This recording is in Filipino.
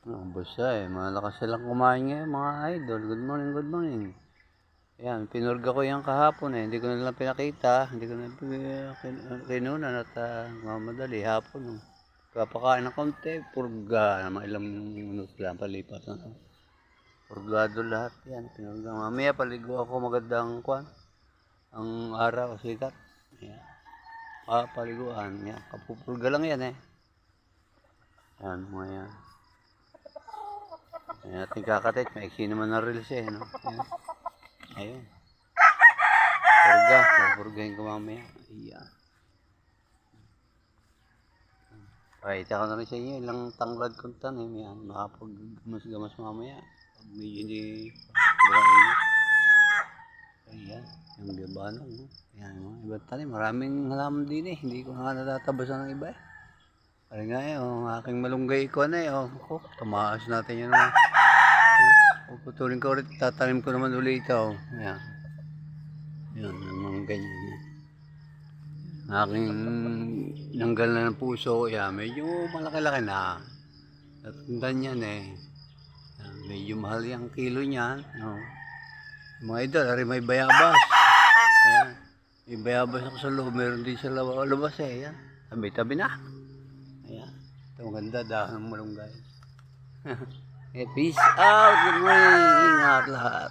Ubos siya eh. Malakas silang kumain ngayon mga idol. Good morning, good morning. Ayan, pinurga ko yan kahapon eh. Hindi ko na lang pinakita. Hindi ko na kinunan at mamadali hapon. Kapakain ng konti, purga. Mga ilang minuto lang palipas na to. Purgado lahat yan. Pinurga. Mamaya paligo ako magandang kwan. Ang araw, sikat. Ayan. Paliguan. Yan. Kapupurga lang yan eh. Yan, mga yan. Ayan ating kakatit, maiksi naman na reels eh, no? Ayan. Ayun. Purga, purgahin ko mamaya. Ayan. Pakita ko na rin sa inyo, ilang tanglad kong tanim yan. Makapag-gamas mamaya. Pag medyo hindi init. Ayan, yung gabanong, no? Ayan, mga ibang tanim. Maraming halaman din eh. Hindi ko nga natatabasan ng iba eh. Kaya nga eh, ang aking malunggay ko na eh. Oh, tumaas natin yun. Puputulin ko ulit, tatanim ko naman ulit ito. Ayan. Yan, mga ganyan. Aking nanggal na ng puso, yan, medyo malaki-laki na. Natundan yan eh. Yan, medyo mahal yung kilo niyan. No? Mga idol, ari may bayabas. Ayan. May bayabas ako sa loob, meron din sa labas eh. Ayan. Tabi-tabi na. Ayan. Ito maganda dahil ng malunggay. Peace out. Good morning. Ingat lahat.